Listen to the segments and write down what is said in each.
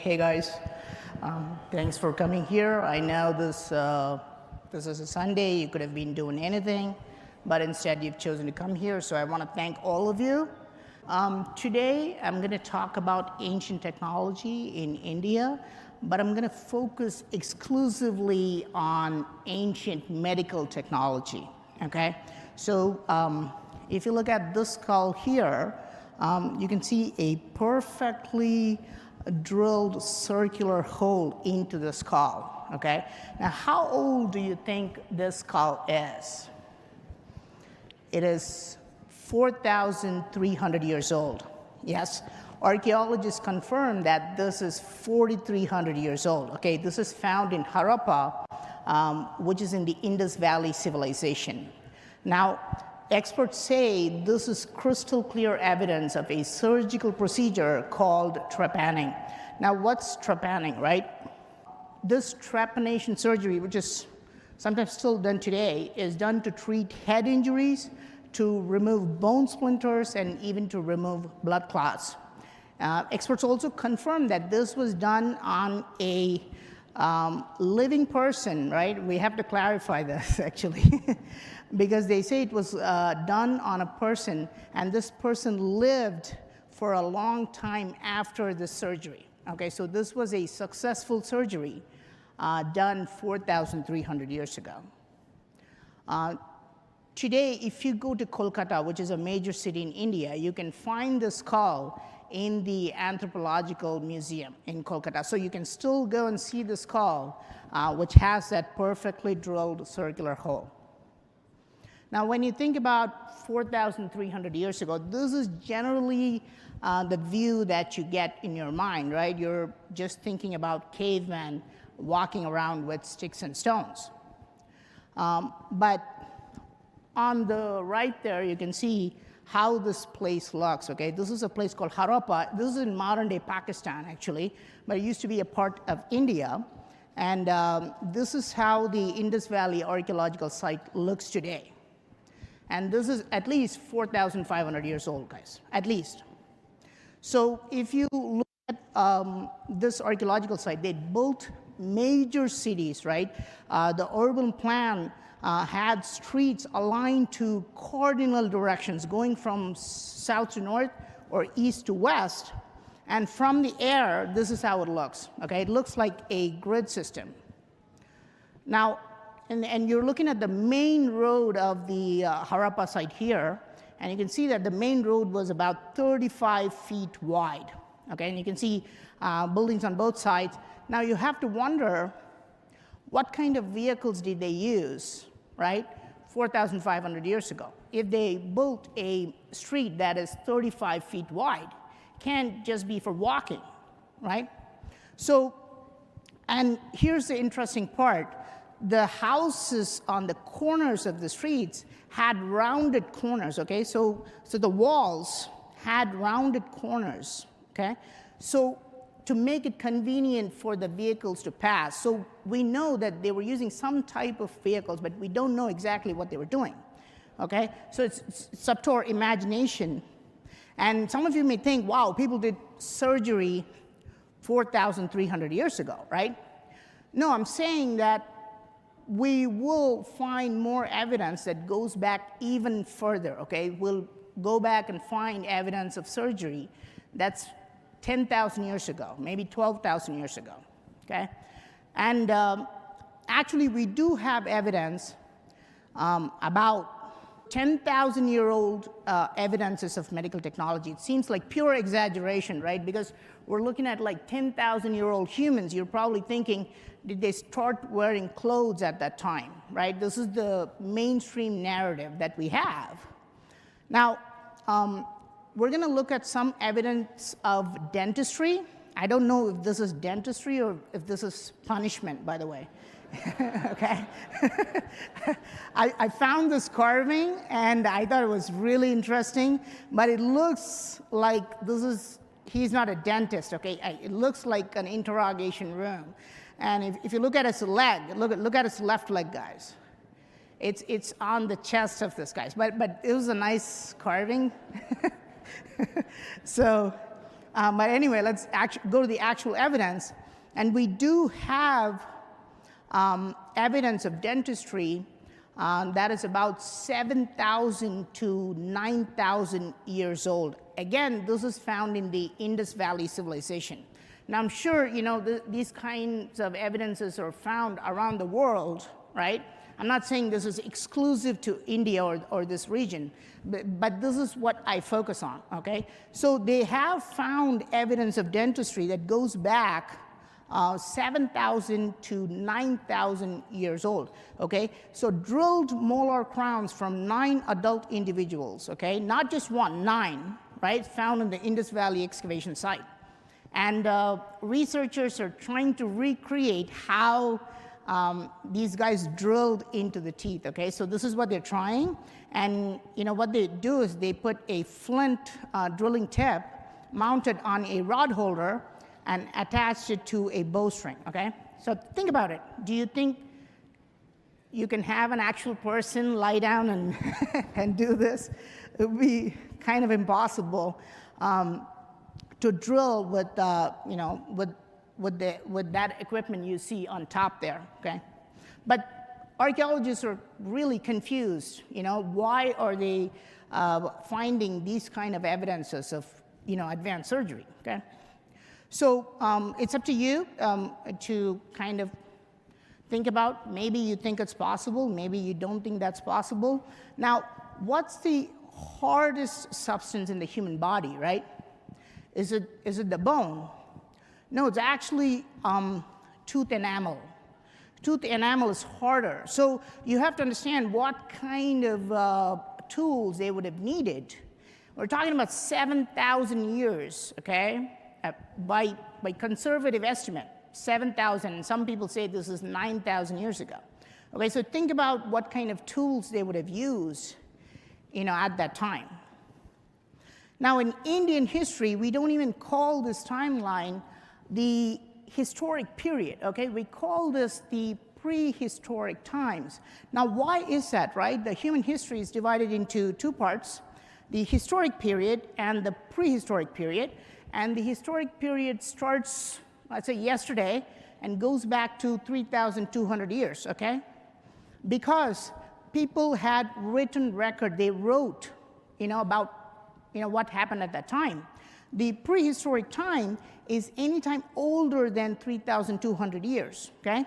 Hey guys, thanks for coming here. I know this is a Sunday. You could have been doing anything, but instead you've chosen to come here. So I want to thank all of you. Today I'm going to talk about ancient technology in India, but I'm going to focus exclusively on ancient medical technology. Okay, so if you look at this skull here, you can see a perfectly drilled circular hole into the skull. Okay, now how old do you think this skull is? It is 4,300 years old. Yes, archaeologists confirm that this is 4,300 years old. Okay, this is found in Harappa, which is in the Indus Valley civilization. Now, experts say this is crystal clear evidence of a surgical procedure called trepanning. Now, what's trepanning, right? This trepanation surgery, which is sometimes still done today, is done to treat head injuries, to remove bone splinters, and even to remove blood clots. Experts also confirm that this was done on a living person, right? We have to clarify this actually, because they say it was done on a person, and this person lived for a long time after the surgery. Okay, so this was a successful surgery done 4,300 years ago. Today, if you go to Kolkata, which is a major city in India, you can find the skull in the Anthropological Museum in Kolkata. So you can still go and see the skull, which has that perfectly drilled circular hole. Now, when you think about 4,300 years ago, this is generally the view that you get in your mind, right? You're just thinking about cavemen walking around with sticks and stones. But on the right there, you can see how this place looks, okay? This is a place called Harappa. This is in modern-day Pakistan, actually, but it used to be a part of India. And this is how the Indus Valley archaeological site looks today. And this is at least 4,500 years old, guys, at least. So if you look at this archaeological site, they built major cities, right? The urban plan had streets aligned to cardinal directions, going from south to north or east to west. And from the air, this is how it looks. Okay, it looks like a grid system. Now, and you're looking at the main road of the Harappa site here, and you can see that the main road was about 35 feet wide. Okay, and you can see buildings on both sides. Now you have to wonder, what kind of vehicles did they use, right, 4,500 years ago? If they built a street that is 35 feet wide, can't just be for walking, right? So, and here's the interesting part. The houses on the corners of the streets had rounded corners, okay? So the walls had rounded corners, okay? So to make it convenient for the vehicles to pass. So we know that they were using some type of vehicles, but we don't know exactly what they were doing, okay? So it's up to our imagination. And some of you may think, wow, people did surgery 4,300 years ago, right? No, I'm saying that we will find more evidence that goes back even further, okay? We'll go back and find evidence of surgery that's 10,000 years ago, maybe 12,000 years ago, okay? And actually, we do have evidence about 10,000-year-old evidences of medical technology. It seems like pure exaggeration, right? Because we're looking at like 10,000-year-old humans. You're probably thinking, did they start wearing clothes at that time, right? This is the mainstream narrative that we have. Now, we're going to look at some evidence of dentistry. I don't know if this is dentistry or if this is punishment, by the way. Okay. I found this carving and I thought it was really interesting, but it looks like he's not a dentist, okay? It looks like an interrogation room. And if you look at his leg, look at his left leg, guys. It's on the chest of this guy, but it was a nice carving. So But anyway, let's go to the actual evidence. And we do have evidence of dentistry that is about 7,000 to 9,000 years old. Again, this is found in the Indus Valley civilization. Now, I'm sure these kinds of evidences are found around the world, right? I'm not saying this is exclusive to India or this region, but this is what I focus on, okay? So they have found evidence of dentistry that goes back 7,000 to 9,000 years old, okay? So drilled molar crowns from 9 adult individuals, okay? Not just one, 9, right? Found in the Indus Valley excavation site. And researchers are trying to recreate how these guys drilled into the teeth, okay? So this is what they're trying. And what they do is they put a flint drilling tip mounted on a rod holder and attached it to a bowstring, okay? So think about it. Do you think you can have an actual person lie down and, and do this? It would be kind of impossible to drill with, with that equipment you see on top there, okay? But archaeologists are really confused, why are they finding these kind of evidences of, advanced surgery, okay? So it's up to you to kind of think about, maybe you think it's possible, maybe you don't think that's possible. Now, what's the hardest substance in the human body, right? Is it the bone? No, it's actually tooth enamel. Tooth enamel is harder. So you have to understand what kind of tools they would have needed. We're talking about 7,000 years, okay? By conservative estimate, 7,000, and some people say this is 9,000 years ago. Okay, so think about what kind of tools they would have used, at that time. Now, in Indian history, we don't even call this timeline the historic period, okay? We call this the prehistoric times. Now, why is that, right? The human history is divided into 2 parts, the historic period and the prehistoric period. And the historic period starts, let's say, yesterday and goes back to 3,200 years, okay? Because people had written record, they wrote, about what happened at that time. The prehistoric time is any time older than 3,200 years, okay?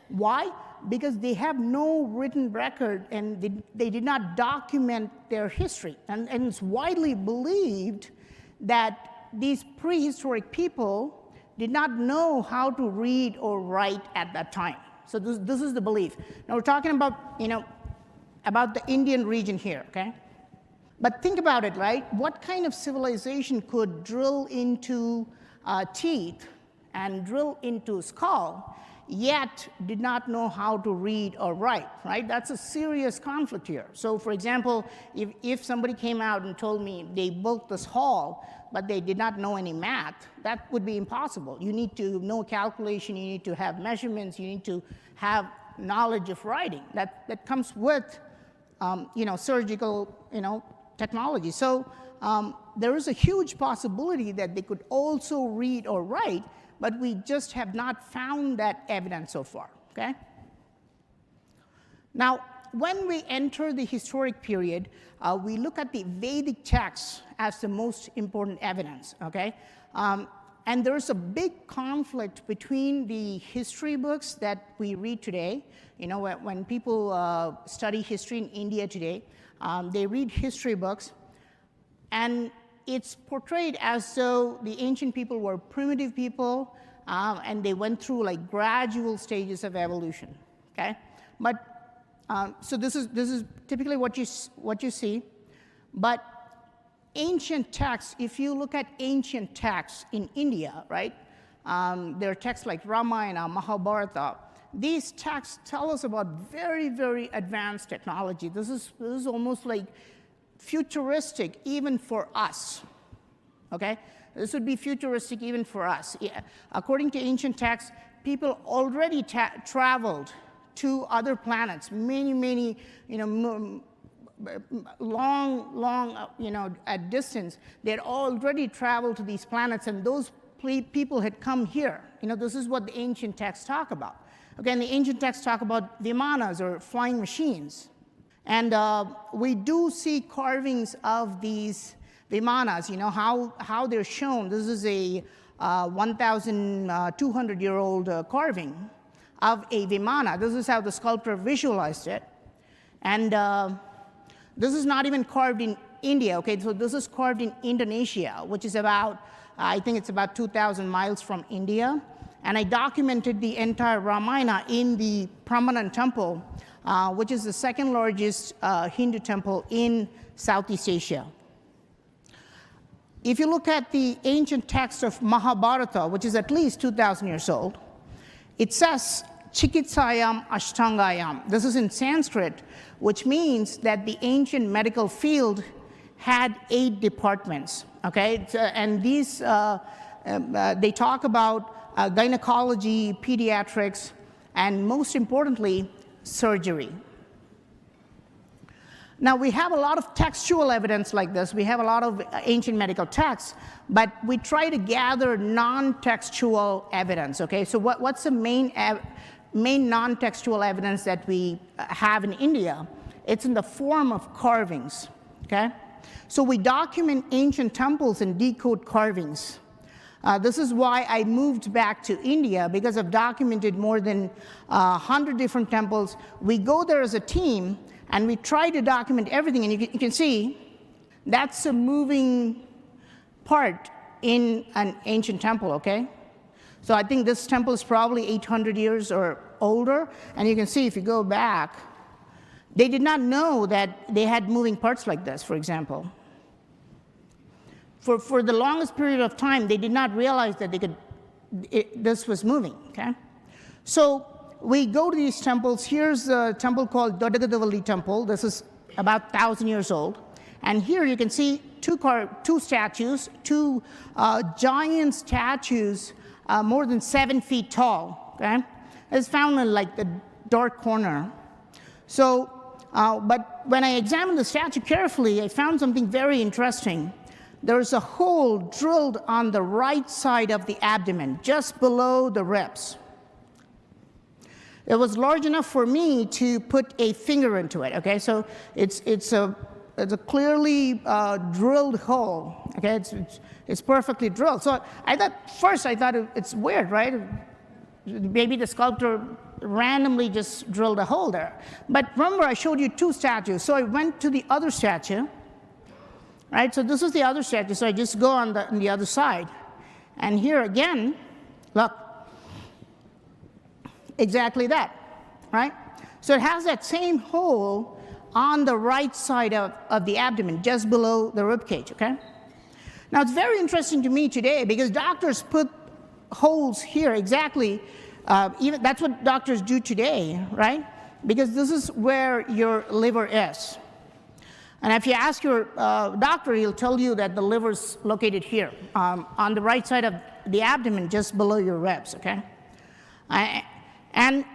Why? Because they have no written record and they did not document their history. And it's widely believed that these prehistoric people did not know how to read or write at that time. So this is the belief. Now we're talking about, about the Indian region here, okay? But think about it, right? What kind of civilization could drill into teeth and drill into skull, yet did not know how to read or write, right? That's a serious conflict here. So for example, if somebody came out and told me they built this hall, but they did not know any math, that would be impossible. You need to know calculation, you need to have measurements, you need to have knowledge of writing. That comes with, surgical, technology. So there is a huge possibility that they could also read or write, but we just have not found that evidence so far, okay? Now, when we enter the historic period, we look at the Vedic texts as the most important evidence, okay? And there's a big conflict between the history books that we read today. When people study history in India today, they read history books, and it's portrayed as though the ancient people were primitive people, and they went through like gradual stages of evolution, okay? But so this is typically what you see, but ancient texts, if you look at ancient texts in India, right, there are texts like Ramayana, Mahabharata. These texts tell us about very, very advanced technology. This is almost like futuristic even for us, okay? This would be futuristic even for us. According to ancient texts, people already traveled to other planets many, long, at distance, they had already traveled to these planets, and those people had come here. This is what the ancient texts talk about. Okay, and the ancient texts talk about vimanas, or flying machines. And we do see carvings of these vimanas, how they're shown. This is a 1,200-year-old carving of a vimana. This is how the sculptor visualized it. And this is not even carved in India, okay? So this is carved in Indonesia, which is about, I think it's about 2,000 miles from India. And I documented the entire Ramayana in the Prambanan temple, which is the second largest Hindu temple in Southeast Asia. If you look at the ancient text of Mahabharata, which is at least 2,000 years old, it says, Chikitsayam Ashtangayam. This is in Sanskrit, which means that the ancient medical field had 8 departments, okay? And these, they talk about gynecology, pediatrics, and most importantly, surgery. Now, we have a lot of textual evidence like this. We have a lot of ancient medical texts, but we try to gather non-textual evidence, okay? So what's the main non-textual evidence that we have in India? It's in the form of carvings, okay? So we document ancient temples and decode carvings. This is why I moved back to India, because I've documented more than 100 different temples. We go there as a team, and we try to document everything. And you can see that's a moving part in an ancient temple, okay? So I think this temple is probably 800 years or older. And you can see if you go back, they did not know that they had moving parts like this, for example. For the longest period of time, they did not realize that this was moving, okay? So we go to these temples. Here's a temple called Doddagadavali Temple. This is about 1,000 years old. And here you can see two statues, two giant statues, more than 7 feet tall, okay? It's found in like the dark corner. So, but when I examined the statue carefully, I found something very interesting. There's a hole drilled on the right side of the abdomen, just below the ribs. It was large enough for me to put a finger into it, okay? So it's a clearly drilled hole, okay? It's perfectly drilled. So I thought it's weird, right? Maybe the sculptor randomly just drilled a hole there. But remember, I showed you 2 statues. So I went to the other statue, right? So this is the other statue. So I just go on the other side. And here again, look, exactly that, right? So it has that same hole on the right side of the abdomen, just below the rib cage, okay? Now, it's very interesting to me today because doctors put holes here exactly, even that's what doctors do today, right? Because this is where your liver is. And if you ask your doctor, he'll tell you that the liver's located here, on the right side of the abdomen, just below your ribs, okay? And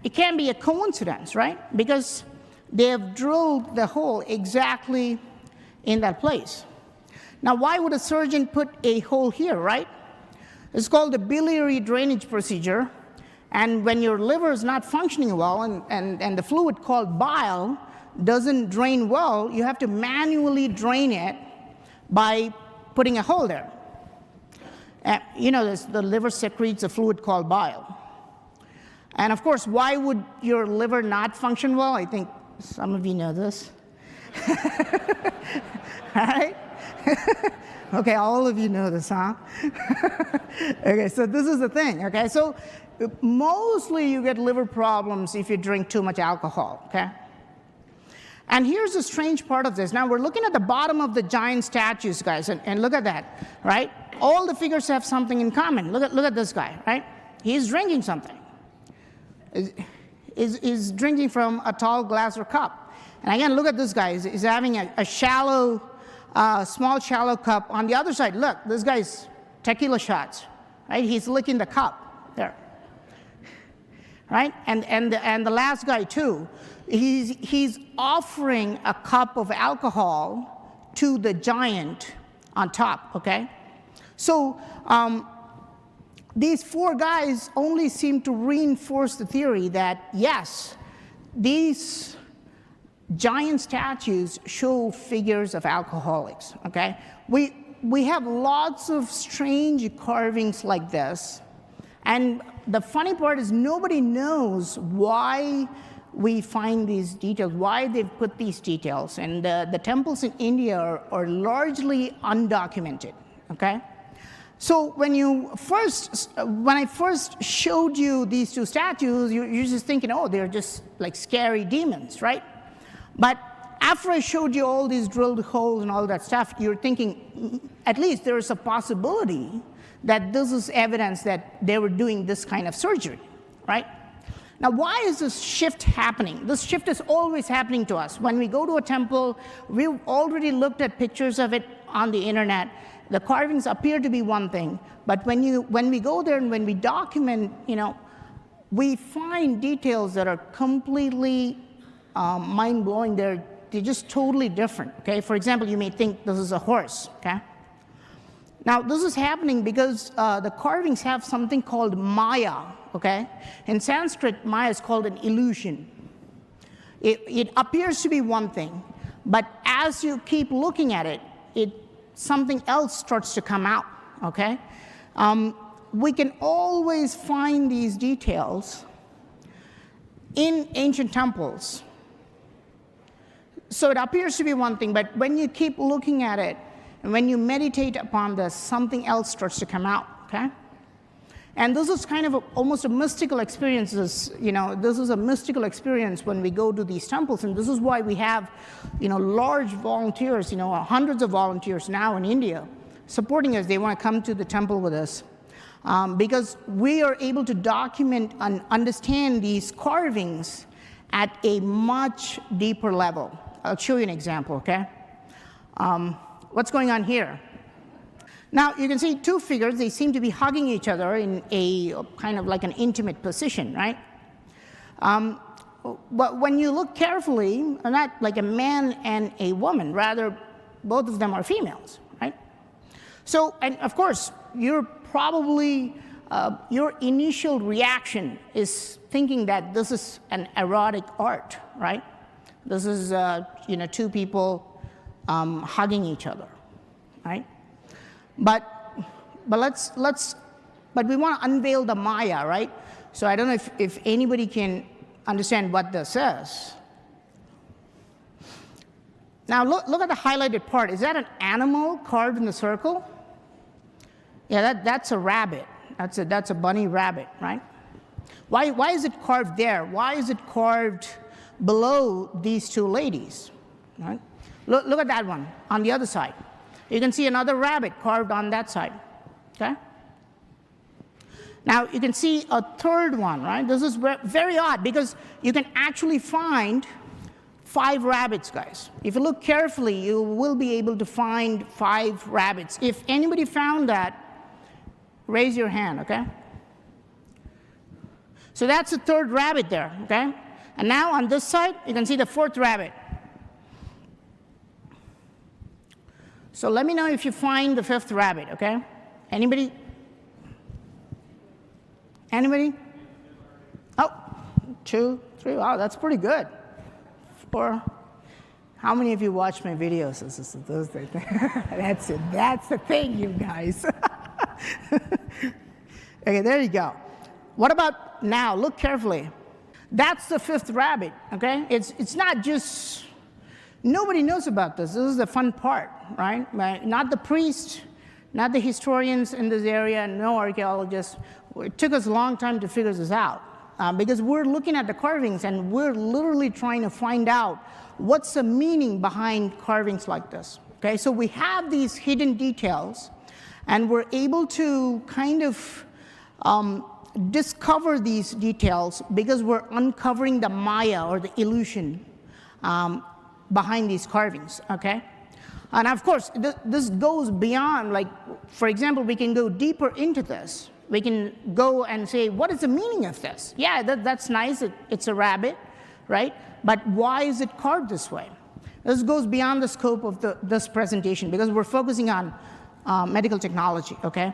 it can be a coincidence, right? Because they have drilled the hole exactly in that place. Now, why would a surgeon put a hole here, right? It's called the biliary drainage procedure. And when your liver is not functioning well and the fluid called bile doesn't drain well, you have to manually drain it by putting a hole there. The liver secretes a fluid called bile. And of course, why would your liver not function well? I think some of you know this. All right? Okay, all of you know this, huh? Okay, so this is the thing, okay? So mostly you get liver problems if you drink too much alcohol, okay? And here's the strange part of this. Now, we're looking at the bottom of the giant statues, guys, and look at that, right? All the figures have something in common. Look at this guy, right? He's drinking something. Is drinking from a tall glass or cup. And again, look at this guy. He's having a shallow, small shallow cup. On the other side, look, this guy's tequila shots, right? He's licking the cup there, right? And the last guy too, he's offering a cup of alcohol to the giant on top, okay? So these four guys only seem to reinforce the theory that, yes, these giant statues show figures of alcoholics, okay? We have lots of strange carvings like this, and the funny part is nobody knows why we find these details, why they've put these details, and the temples in India are largely undocumented, okay? So when I first showed you these two statues, you're just thinking, oh, they're just like scary demons, right? But after I showed you all these drilled holes and all that stuff, you're thinking, at least there is a possibility that this is evidence that they were doing this kind of surgery, right? Now, why is this shift happening? This shift is always happening to us. When we go to a temple, we've already looked at pictures of it on the internet. The carvings appear to be one thing, but when we go there and when we document, we find details that are completely mind-blowing. They're just totally different, okay? For example, you may think this is a horse, okay? Now, this is happening because the carvings have something called Maya, okay? In Sanskrit, Maya is called an illusion. It appears to be one thing, but as you keep looking at it, something else starts to come out, okay? We can always find these details in ancient temples. So it appears to be one thing, but when you keep looking at it, and when you meditate upon this, something else starts to come out, okay? And this is kind of almost a mystical experience. This is a mystical experience when we go to these temples, and this is why we have, large volunteers, hundreds of volunteers now in India supporting us. They want to come to the temple with us because we are able to document and understand these carvings at a much deeper level. I'll show you an example, okay? What's going on here? Now, you can see two figures. They seem to be hugging each other in a kind of like an intimate position, right? But when you look carefully, not like a man and a woman, rather, both of them are females, right? So, and of course, you're probably, your initial reaction is thinking that this is an erotic art, right? This is, two people hugging each other, right? But we want to unveil the Maya, right? So I don't know if anybody can understand what this is. Now look at the highlighted part. Is that an animal carved in the circle? Yeah, that's a rabbit. That's a bunny rabbit, right? Why is it carved there? Why is it carved below these two ladies, right? Look at that one on the other side. You can see another rabbit carved on that side, okay? Now, you can see a third one, right? This is very odd because you can actually find 5 rabbits, guys. If you look carefully, you will be able to find 5 rabbits. If anybody found that, raise your hand, okay? So that's the 3rd rabbit there, okay? And now on this side, you can see the 4th rabbit. So let me know if you find the 5th rabbit, okay? Anybody? Anybody? Oh, 2, 3, wow, that's pretty good. 4. How many of you watch my videos? That's it, that's the thing, you guys. Okay, there you go. What about now? Look carefully. That's the 5th rabbit, okay? It's not just, nobody knows about this. This is the fun part, right? Not the priest, not the historians in this area, no archaeologists. It took us a long time to figure this out because we're looking at the carvings and we're literally trying to find out what's the meaning behind carvings like this, okay? So we have these hidden details and we're able to kind of discover these details because we're uncovering the Maya or the illusion behind these carvings, okay? And of course, this goes beyond, like, for example, we can go deeper into this we can go and say, what is the meaning of this? Yeah, that's nice, it's a rabbit, right? But why is it carved this way? This goes beyond the scope of this presentation because we're focusing on medical technology, okay?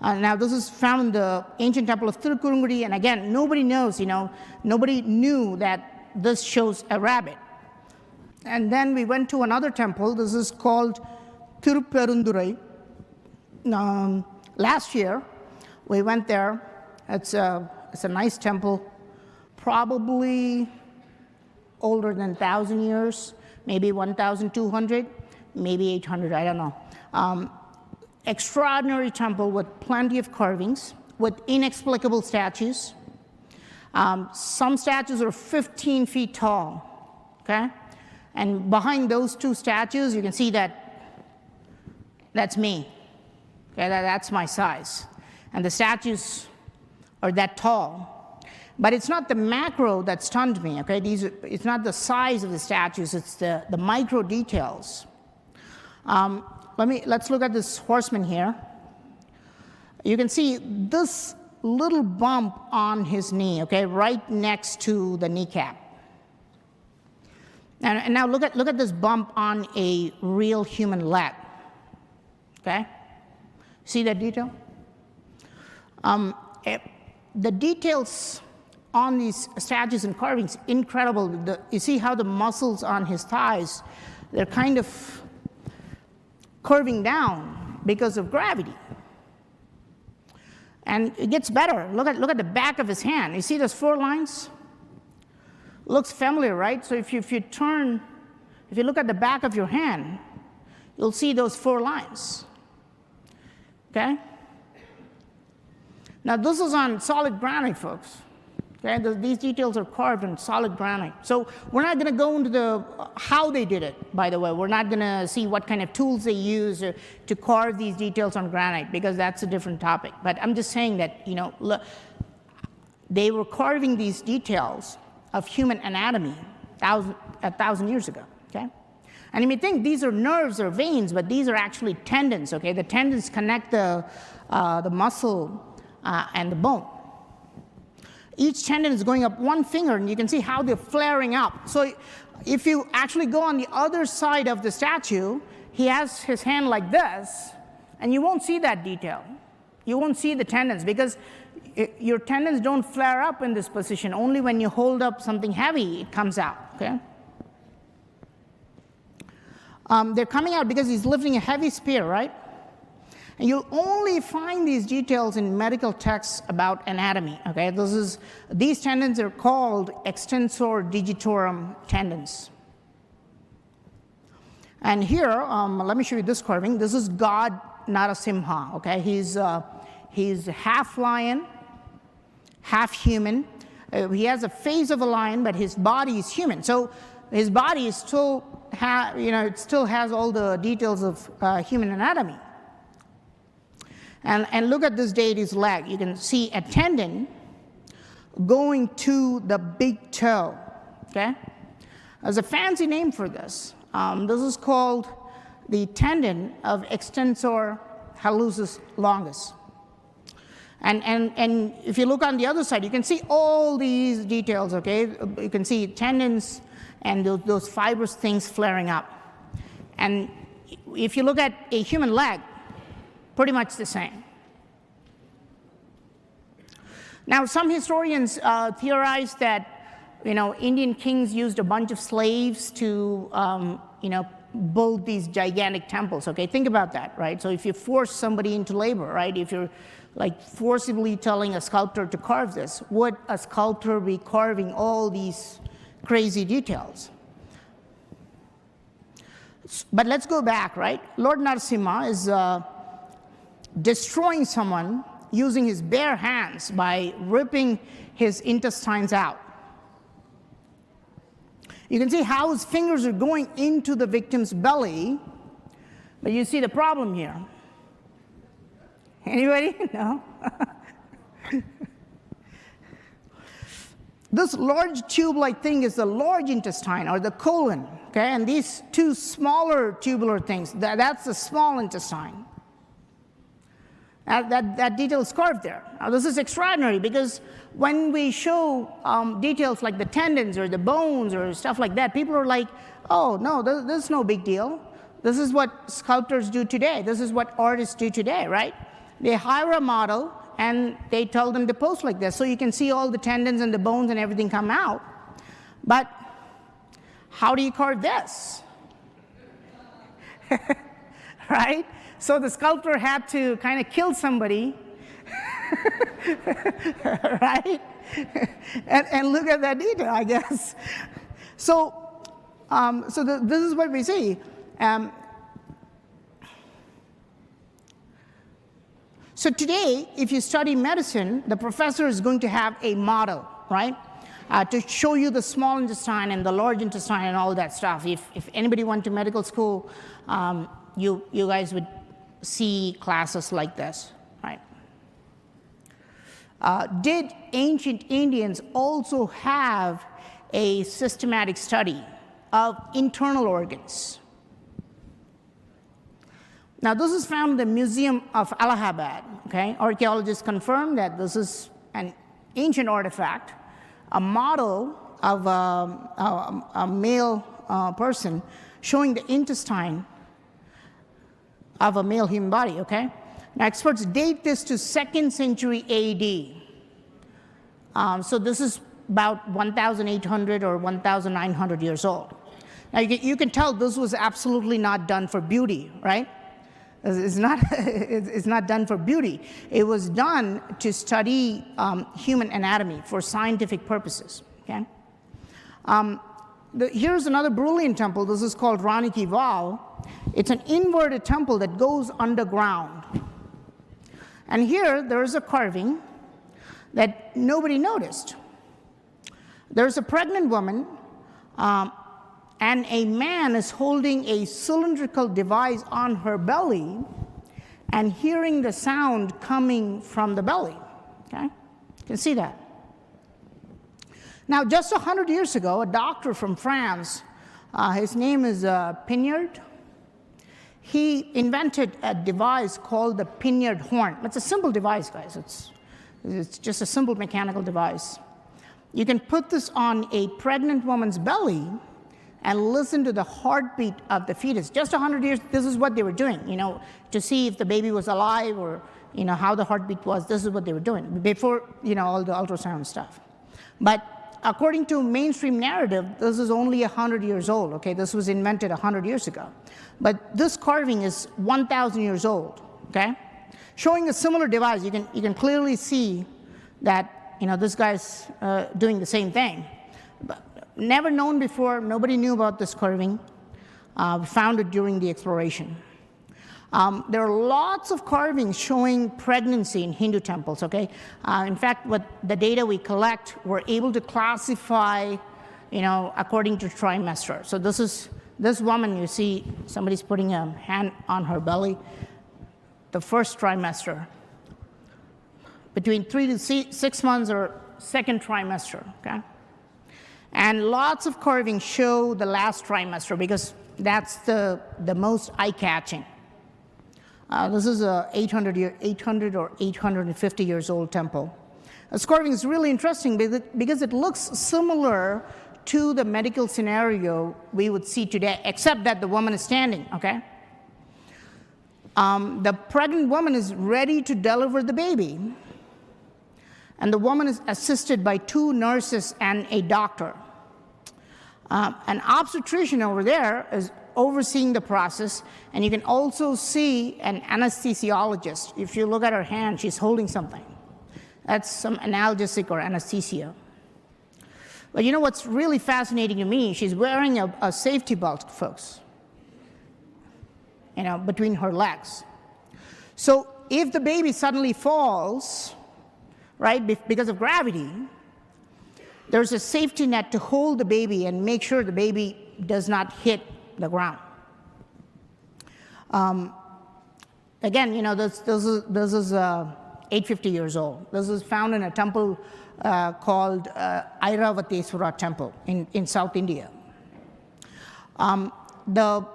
Now, this is found in the ancient temple of Tirukurungudi, and again, nobody knows, nobody knew that this shows a rabbit. And then we went to another temple. This is called Tiruperundurai. Last year, we went there. It's a nice temple, probably older than 1,000 years, maybe 1,200, maybe 800, I don't know. Extraordinary temple with plenty of carvings, with inexplicable statues. Some statues are 15 feet tall, okay? And behind those two statues, you can see that's me. Okay, that's my size. And the statues are that tall. But it's not the macro that stunned me, okay? It's not the size of the statues, it's the micro details. Let's look at this horseman here. You can see this little bump on his knee, okay, right next to the kneecap. And now look at this bump on a real human leg, okay? See that detail? The details on these statues and carvings, incredible. You see how the muscles on his thighs, they're kind of curving down because of gravity. And it gets better. Look at the back of his hand. You see those 4 lines? Looks familiar, right? So if you look at the back of your hand, you'll see those 4 lines. Okay? Now this is on solid granite, folks. Okay? These details are carved in solid granite. So we're not going to go into how they did it, by the way. We're not going to see what kind of tools they use to carve these details on granite, because that's a different topic. But I'm just saying that, they were carving these details of human anatomy 1,000 years ago, okay? And you may think these are nerves or veins, but these are actually tendons, okay? The tendons connect the muscle and the bone. Each tendon is going up 1 finger, and you can see how they're flaring up. So if you actually go on the other side of the statue, he has his hand like this, and you won't see that detail. You won't see the tendons, because your tendons don't flare up in this position. Only when you hold up something heavy, it comes out, okay? They're coming out because he's lifting a heavy spear, right? And you'll only find these details in medical texts about anatomy, okay? These tendons are called extensor digitorum tendons. And here, let me show you this carving. This is God Narasimha, okay? He's half lion, half human. He has a face of a lion, but his body is human. So his body is still, it still has all the details of human anatomy. And look at this deity's leg. You can see a tendon going to the big toe, okay? There's a fancy name for this. This is called the tendon of extensor hallucis longus. And if you look on the other side, you can see all these details, okay? You can see tendons and those fibrous things flaring up. And if you look at a human leg, pretty much the same. Now, some historians theorize that, Indian kings used a bunch of slaves to, build these gigantic temples, okay? Think about that, right? So if you force somebody into labor, right? If you're forcibly telling a sculptor to carve this, would a sculptor be carving all these crazy details? But let's go back, right? Lord Narasimha is destroying someone using his bare hands by ripping his intestines out. You can see how his fingers are going into the victim's belly, but you see the problem here. Anybody? No? This large tube-like thing is the large intestine, or the colon, okay? And these 2 smaller tubular things, that's the small intestine. That detail is carved there. Now, this is extraordinary because when we show details like the tendons or the bones or stuff like that, people are like, oh, no, this is no big deal. This is what sculptors do today. This is what artists do today, right? They hire a model, and they tell them to pose like this. So you can see all the tendons and the bones and everything come out. But how do you carve this? Right? So the sculptor had to kind of kill somebody, right? And look at that detail, I guess. So, this is what we see. So today, if you study medicine, the professor is going to have a model, right? To show you the small intestine and the large intestine and all that stuff. If anybody went to medical school, you guys would see classes like this, right? Did ancient Indians also have a systematic study of internal organs? Now, this is found in the Museum of Allahabad. Okay? Archaeologists confirm that this is an ancient artifact, a model of a male person showing the intestine of a male human body. Okay? Now, experts date this to 2nd century AD. So this is about 1,800 or 1,900 years old. Now, you can tell this was absolutely not done for beauty, right? It's not done for beauty. It was done to study human anatomy for scientific purposes. Okay? Here's another brilliant temple. This is called Rani Ki Vav. It's an inverted temple that goes underground. And here, there is a carving that nobody noticed. There's a pregnant woman, and a man is holding a cylindrical device on her belly and hearing the sound coming from the belly. Okay? You can see that. Now, just 100 years ago, a doctor from France, his name is Pignard, he invented a device called the Pignard horn. It's a simple device, guys. It's just a simple mechanical device. You can put this on a pregnant woman's belly and listen to the heartbeat of the fetus. Just 100 years, this is what they were doing, to see if the baby was alive or, how the heartbeat was. This is what they were doing before, all the ultrasound stuff. But according to mainstream narrative, this is only 100 years old, okay? This was invented 100 years ago. But this carving is 1,000 years old, okay? Showing a similar device, you can clearly see that, this guy's doing the same thing. But never known before, nobody knew about this carving. We found it during the exploration. There are lots of carvings showing pregnancy in Hindu temples, okay? In fact, with the data we collect, we're able to classify, according to trimester. So this woman, you see, somebody's putting a hand on her belly, the first trimester. Between 3 to 6 months or second trimester, okay? And lots of carvings show the last trimester because that's the most eye-catching. This is a 800 or 850 years old temple. This carving is really interesting because it looks similar to the medical scenario we would see today, except that the woman is standing, okay? The pregnant woman is ready to deliver the baby, and the woman is assisted by 2 nurses and a doctor. An obstetrician over there is overseeing the process, and you can also see an anesthesiologist. If you look at her hand, she's holding something. That's some analgesic or anesthesia. But what's really fascinating to me, she's wearing a safety belt, folks, between her legs. So if the baby suddenly falls, right, because of gravity, there's a safety net to hold the baby and make sure the baby does not hit the ground. Again, this is 850 years old. This is found in a temple called Airavateswara Temple in South India. The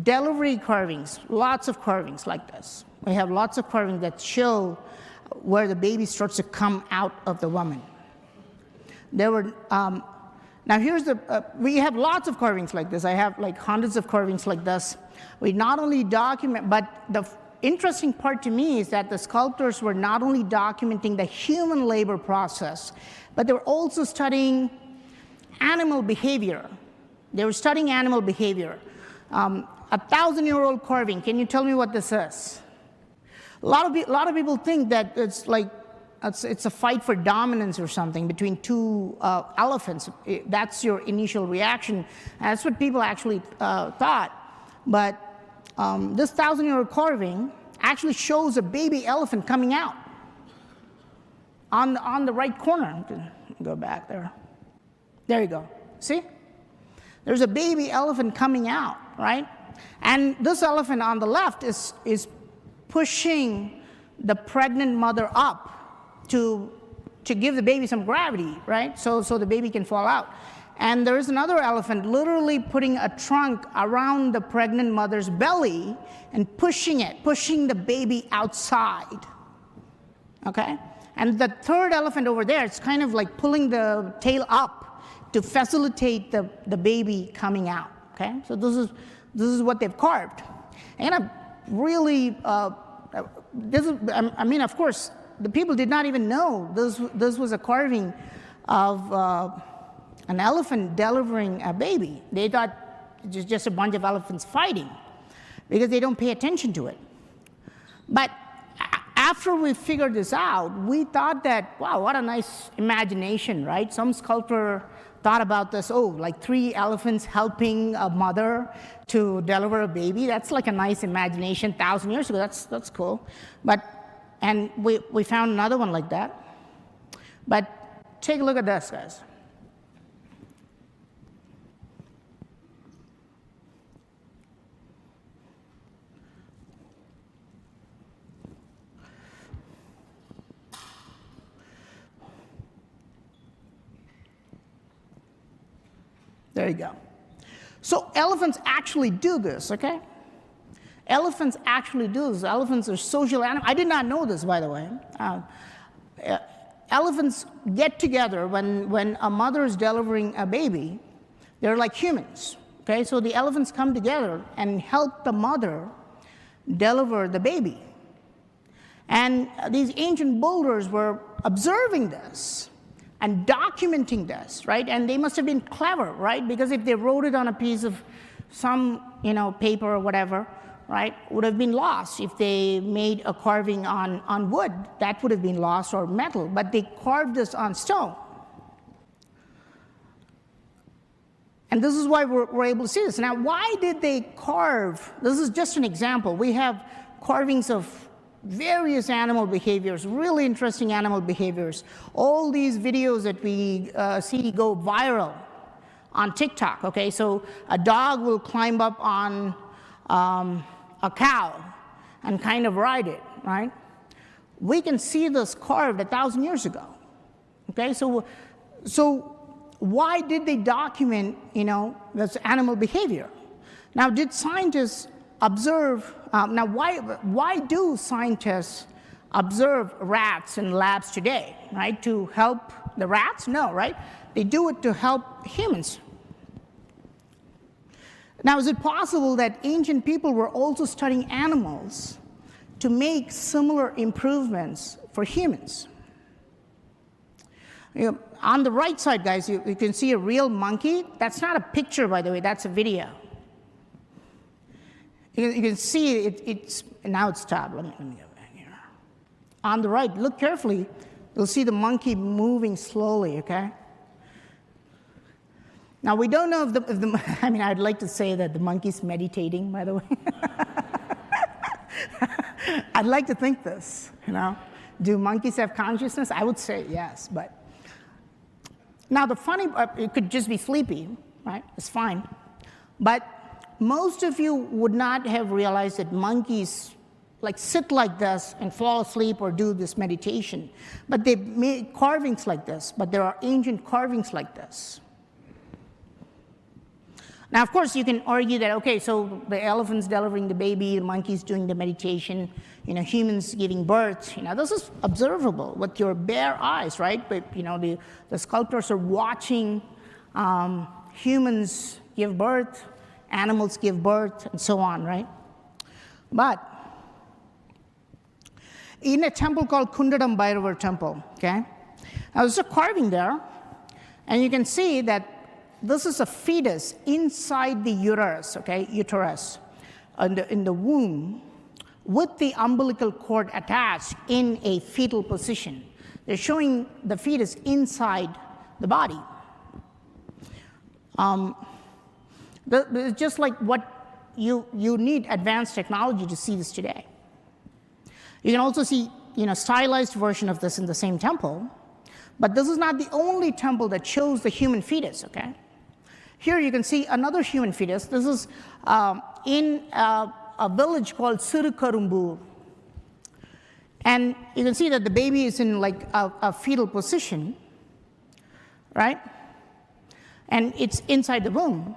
delivery carvings, lots of carvings like this. We have lots of carvings that show where the baby starts to come out of the woman. There were, now here's we have lots of carvings like this. I have like hundreds of carvings like this. We not only document, but the interesting part to me is that the sculptors were not only documenting the human labor process, but they were also studying animal behavior. They were studying animal behavior. 1,000-year-old carving, can you tell me what this is? A lot of people think that it's like, it's a fight for dominance or something between two elephants. That's your initial reaction. That's what people actually thought. But this 1,000-year-old carving actually shows a baby elephant coming out on the right corner. Go back there. There you go. See? There's a baby elephant coming out, right? And this elephant on the left is pushing the pregnant mother up to give the baby some gravity, right? So the baby can fall out. And there is another elephant literally putting a trunk around the pregnant mother's belly and pushing the baby outside, okay? And the third elephant over there, it's kind of like pulling the tail up to facilitate the baby coming out, okay? So this is what they've carved. And really, I mean, of course, the people did not even know this was a carving of an elephant delivering a baby. They thought it was just a bunch of elephants fighting because they don't pay attention to it. But after we figured this out, we thought that, wow, what a nice imagination, right? Some sculptor thought about this, oh, like 3 elephants helping a mother to deliver a baby. That's like a nice imagination 1,000 years ago. That's cool. And we found another one like that. But take a look at this, guys. There you go. So elephants actually do this, okay? Elephants actually do this. Elephants are social animals. I did not know this, by the way. Elephants get together when a mother is delivering a baby. They're like humans, okay? So the elephants come together and help the mother deliver the baby. And these ancient builders were observing this and documenting this, right? And they must have been clever, right? Because if they wrote it on a piece of some, paper or whatever, right, would have been lost. If they made a carving on wood, that would have been lost, or metal. But they carved this on stone. And this is why we're able to see this. Now, why did they carve? This is just an example. We have carvings of various animal behaviors, really interesting animal behaviors. All these videos that we see go viral on TikTok, okay? So a dog will climb up on a cow and kind of ride it, right? We can see this carved 1,000 years ago, okay? So why did they document, this animal behavior? Now, did scientists observe, now why do scientists observe rats in labs today, right? To help the rats? No, right? They do it to help humans. Now, is it possible that ancient people were also studying animals to make similar improvements for humans? On the right side, guys, you can see a real monkey. That's not a picture, by the way, that's a video. You can see it's now it's stopped. Let me go back here. On the right, look carefully. You'll see the monkey moving slowly, okay? Now, we don't know if the I mean, I'd like to say that the monkey's meditating, by the way. I'd like to think this, Do monkeys have consciousness? I would say yes, but. Now, the funny, it could just be sleepy, right? It's fine. But most of you would not have realized that monkeys sit like this and fall asleep or do this meditation. But they made carvings like this, but there are ancient carvings like this. Now, of course, you can argue that, okay, so the elephant's delivering the baby, the monkey's doing the meditation, humans giving birth. This is observable with your bare eyes, right? But, the sculptors are watching humans give birth, animals give birth, and so on, right? But in a temple called Kundadam Bhairava temple, okay? Now, there's a carving there, and you can see that this is a fetus inside the uterus, okay, in the womb, with the umbilical cord attached in a fetal position. They're showing the fetus inside the body. Just like what you need advanced technology to see this today. You can also see, stylized version of this in the same temple, but this is not the only temple that shows the human fetus, okay? Here you can see another human fetus. This is in a village called Sirukarumbur. And you can see that the baby is in like a fetal position, right? And it's inside the womb.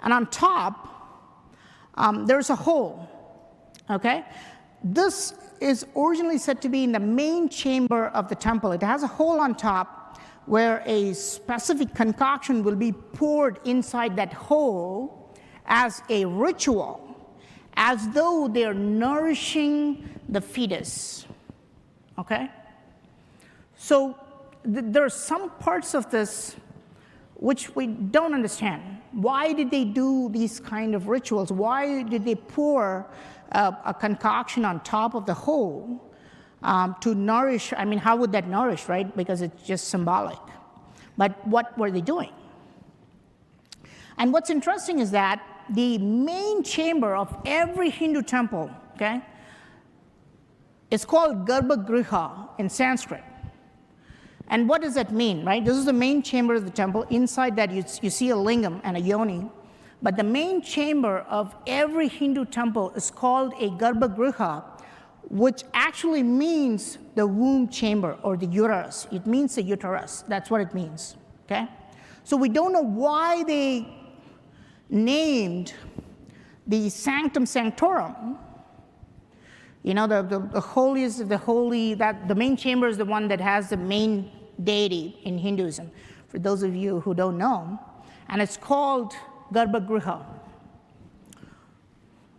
And on top, there's a hole, okay? This is originally said to be in the main chamber of the temple. It has a hole on top where a specific concoction will be poured inside that hole as a ritual, as though they're nourishing the fetus, okay? So there are some parts of this which we don't understand. Why did they do these kind of rituals? Why did they pour a concoction on top of the hole to nourish? I mean, how would that nourish, right? Because it's just symbolic. But what were they doing? And what's interesting is that the main chamber of every Hindu temple, okay, is called Garbhagriha in Sanskrit. And what does that mean, right? This is the main chamber of the temple. Inside that, you see a lingam and a yoni. But the main chamber of every Hindu temple is called a Garbhagriha, which actually means the womb chamber or the uterus. It means the uterus. That's what it means, okay? So we don't know why they named the sanctum sanctorum, the holiest of the holy, that the main chamber is the one that has the main deity in Hinduism, for those of you who don't know, and it's called Garbhagriha.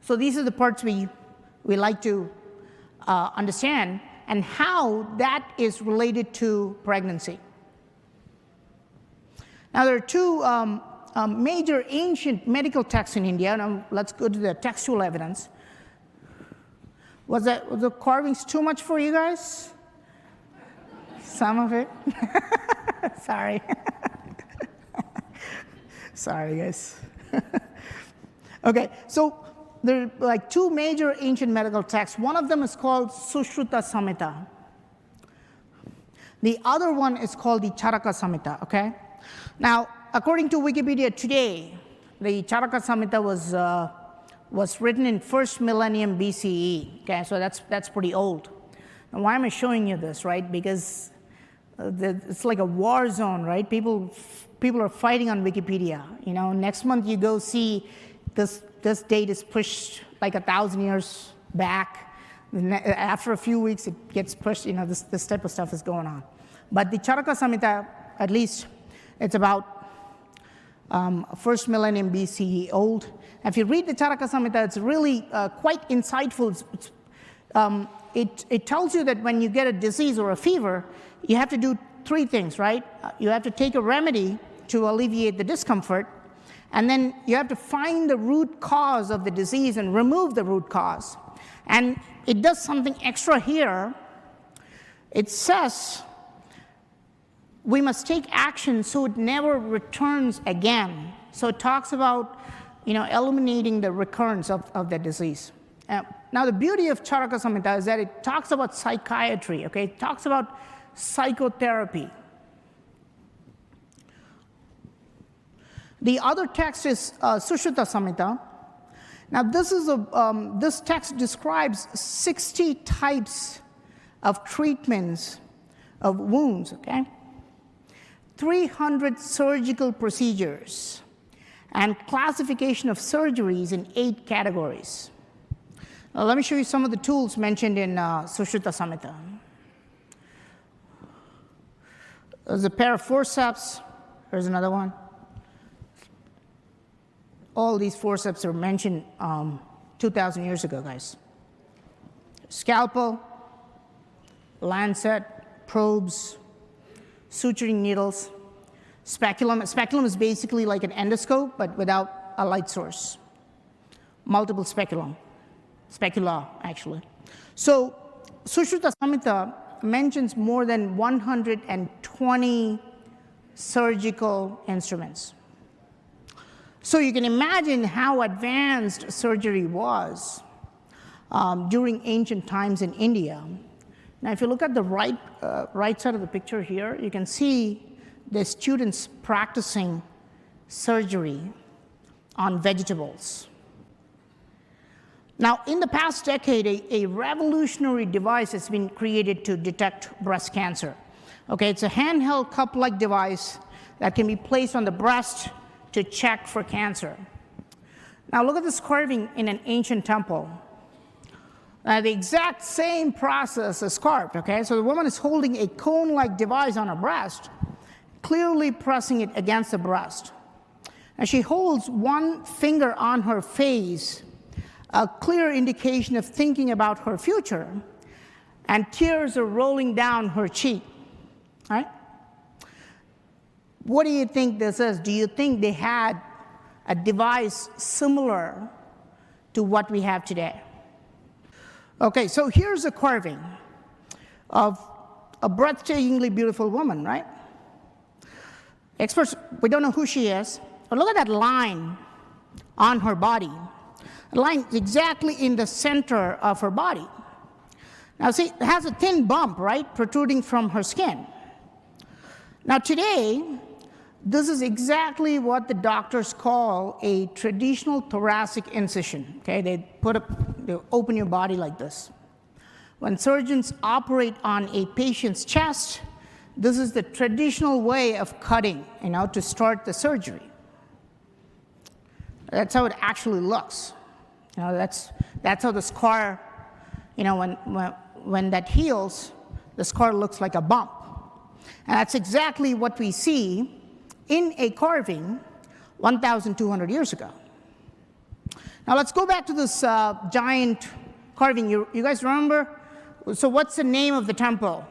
So these are the parts we like to understand, and how that is related to pregnancy. Now, there are two major ancient medical texts in India. Now, let's go to the textual evidence. Was the carvings too much for you guys? Some of it? Sorry. Sorry, guys. Okay, so there are like two major ancient medical texts. One of them is called Sushruta Samhita. The other one is called the Charaka Samhita, okay? Now, according to Wikipedia today, the Charaka Samhita was written in 1st millennium BCE, okay? So that's pretty old. Now, why am I showing you this, right? Because it's like a war zone, right? People are fighting on Wikipedia. Next month you go see this date is pushed like 1,000 years back. After a few weeks, it gets pushed. This type of stuff is going on. But the Charaka Samhita, at least, it's about 1st millennium BCE old. If you read the Charaka Samhita, it's really quite insightful. It tells you that when you get a disease or a fever, you have to do three things, right? You have to take a remedy to alleviate the discomfort, and then you have to find the root cause of the disease and remove the root cause. And it does something extra here. It says we must take action so it never returns again. So it talks about, eliminating the recurrence of the disease. Now, the beauty of Charaka Samhita is that it talks about psychiatry, okay? It talks about psychotherapy. The other text is Sushruta Samhita. Now, this text describes 60 types of treatments of wounds, okay? 300 surgical procedures, and classification of surgeries in 8 categories. Now, let me show you some of the tools mentioned in Sushruta Samhita. There's a pair of forceps. Here's another one. All these forceps are mentioned 2,000 years ago, guys. Scalpel, lancet, probes, suturing needles, speculum. Speculum is basically like an endoscope, but without a light source. Multiple specula, actually. So Sushruta Samhita mentions more than 120 surgical instruments. So you can imagine how advanced surgery was during ancient times in India. Now, if you look at the right side of the picture here, you can see the students practicing surgery on vegetables. Now, in the past decade, a revolutionary device has been created to detect breast cancer. Okay, it's a handheld cup-like device that can be placed on the breast to check for cancer. Now, look at this carving in an ancient temple. The exact same process is carved, okay? So the woman is holding a cone-like device on her breast, clearly pressing it against the breast. And she holds one finger on her face, a clear indication of thinking about her future, and tears are rolling down her cheek, right? What do you think this is? Do you think they had a device similar to what we have today? Okay, so here's a carving of a breathtakingly beautiful woman, right? Experts, we don't know who she is, but look at that line on her body. The line is exactly in the center of her body. Now see, it has a thin bump, right, protruding from her skin. Now today, this is exactly what the doctors call a traditional thoracic incision. Okay, they open your body like this. When surgeons operate on a patient's chest, this is the traditional way of cutting, to start the surgery. That's how it actually looks. That's how the scar, when that heals, the scar looks like a bump. And that's exactly what we see in a carving 1,200 years ago. Now let's go back to this giant carving. You guys remember? So what's the name of the temple?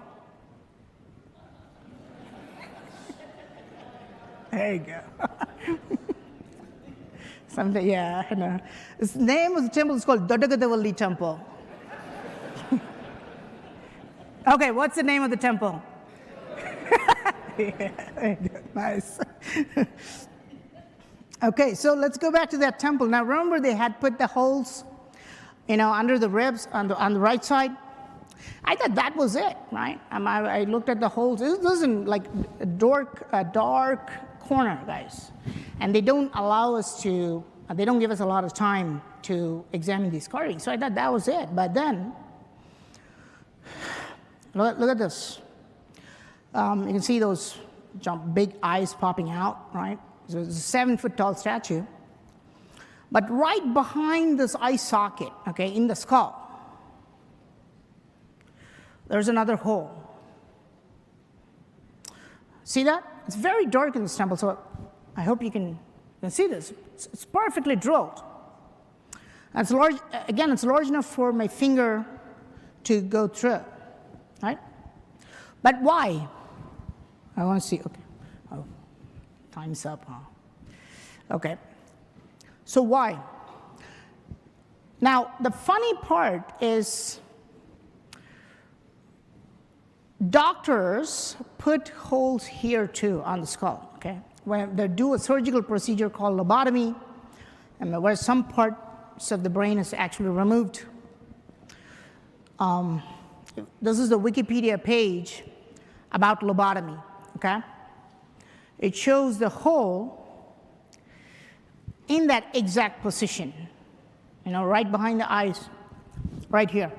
There you go. Something, yeah, I know. The name of the temple is called Dodagadavalli Temple. Okay, what's the name of the temple? Yeah, nice. Okay, so let's go back to that temple. Now remember they had put the holes, under the ribs on the right side? I thought that was it, right? I looked at the holes. This isn't like a dark corner, guys. And they don't allow us to, they don't give us a lot of time to examine these carvings. So I thought that was it. But then, look at this. You can see those big eyes popping out, right? So it's a 7-foot tall statue. But right behind this eye socket, okay, in the skull, there's another hole. See that? It's very dark in this temple, so I hope you can see this. It's perfectly drilled. And it's large, again, it's large enough for my finger to go through, right? But why? I want to see, okay. Oh, time's up, huh? Okay. So why? Now, the funny part is doctors put holes here too on the skull, okay? When they do a surgical procedure called lobotomy, and where some parts of the brain is actually removed. This is the Wikipedia page about lobotomy, okay? It shows the hole in that exact position, right behind the eyes, right here.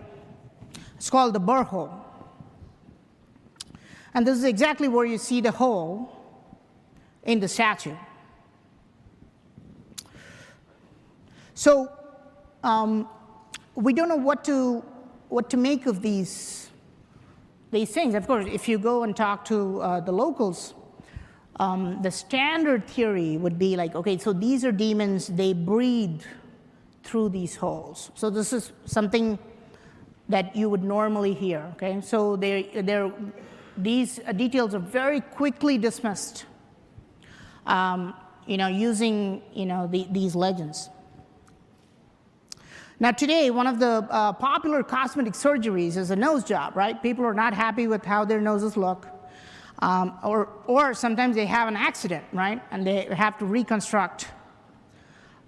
It's called the burr hole. And this is exactly where you see the hole in the statue. So we don't know what to make of these things. Of course, if you go and talk to the locals, the standard theory would be like, okay, so these are demons, they breathe through these holes. So this is something that you would normally hear, okay? So these details are very quickly dismissed, using, these legends. Now today, one of the popular cosmetic surgeries is a nose job, right? People are not happy with how their noses look. Or sometimes they have an accident, right? And they have to reconstruct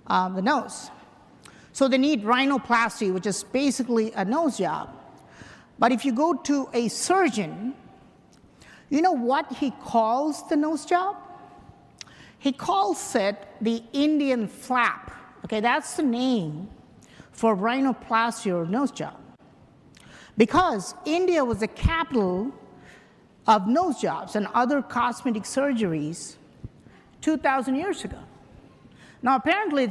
the nose. So they need rhinoplasty, which is basically a nose job. But if you go to a surgeon, you know what he calls the nose job? He calls it the Indian flap. Okay, that's the name for rhinoplasty or nose job. Because India was the capital of nose jobs and other cosmetic surgeries 2,000 years ago. Now, apparently,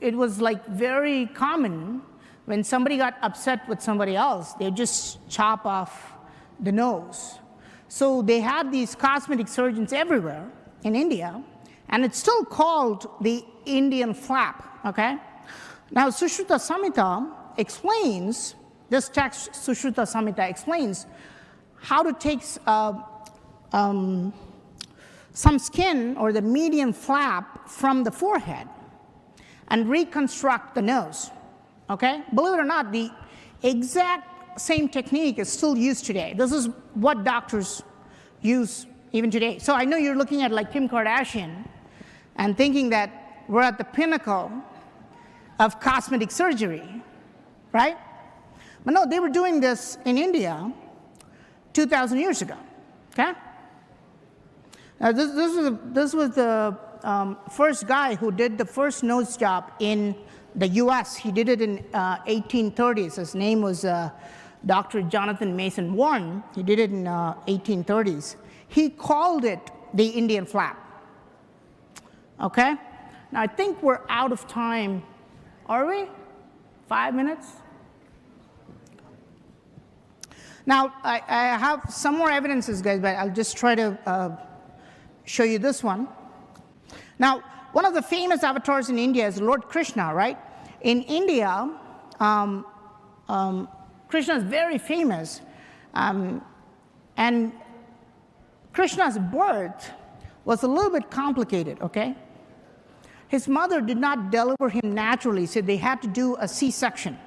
it was like very common when somebody got upset with somebody else, they would just chop off the nose. So they had these cosmetic surgeons everywhere in India, and it's still called the Indian flap, okay? Now, Sushruta Samhita explains, this text, Sushruta Samhita explains how to take some skin or the median flap from the forehead and reconstruct the nose, okay? Believe it or not, the exact same technique is still used today. This is what doctors use even today. So I know you're looking at like Kim Kardashian and thinking that we're at the pinnacle of cosmetic surgery, right? But no, they were doing this in India 2,000 years ago, okay? Now, this was the first guy who did the first nose job in the US. He did it in 1830s. His name was Dr. Jonathan Mason Warren. He did it in 1830s. He called it the Indian flap, okay? Now, I think we're out of time. Are we? 5 minutes? Now, I have some more evidences, guys, but I'll just try to show you this one. Now, one of the famous avatars in India is Lord Krishna, right? In India, Krishna is very famous, and Krishna's birth was a little bit complicated, okay? His mother did not deliver him naturally, so they had to do a C-section.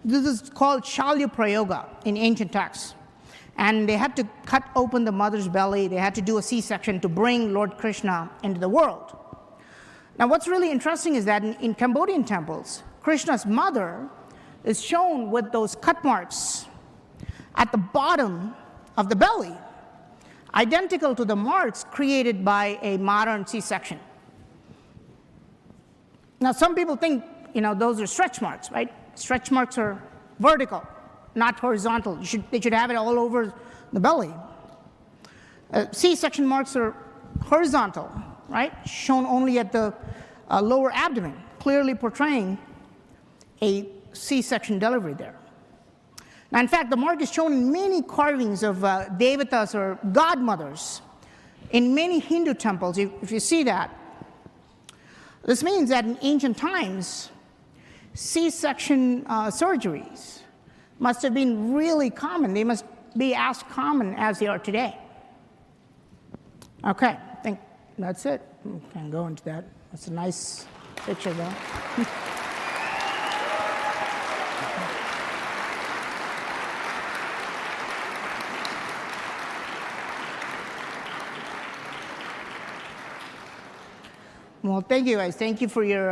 This is called Shalya Prayoga in ancient texts. And they had to cut open the mother's belly. They had to do a C-section to bring Lord Krishna into the world. Now, what's really interesting is that in Cambodian temples, Krishna's mother is shown with those cut marks at the bottom of the belly, identical to the marks created by a modern C-section. Now, some people think, those are stretch marks, right? Stretch marks are vertical, not horizontal. They should have it all over the belly. C-section marks are horizontal, right? Shown only at the lower abdomen, clearly portraying a C-section delivery there. Now, in fact, the mark is shown in many carvings of devatas or godmothers in many Hindu temples, if you see that. This means that in ancient times, C-section surgeries must have been really common. They must be as common as they are today. Okay, I think that's it. We can go into that. That's a nice picture, though. Well, thank you, guys. Thank you for your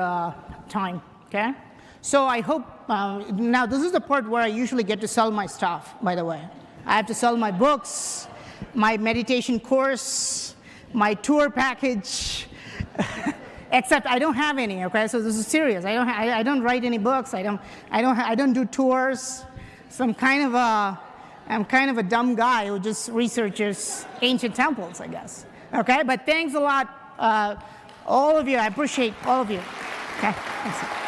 time, okay? So I hope, now this is the part where I usually get to sell my stuff, by the way. I have to sell my books, my meditation course, my tour package, except I don't have any, okay? So this is serious. I don't write any books. I don't do tours. So I'm kind of a dumb guy who just researches ancient temples, I guess. Okay, but thanks a lot, all of you. I appreciate all of you. Okay, thanks.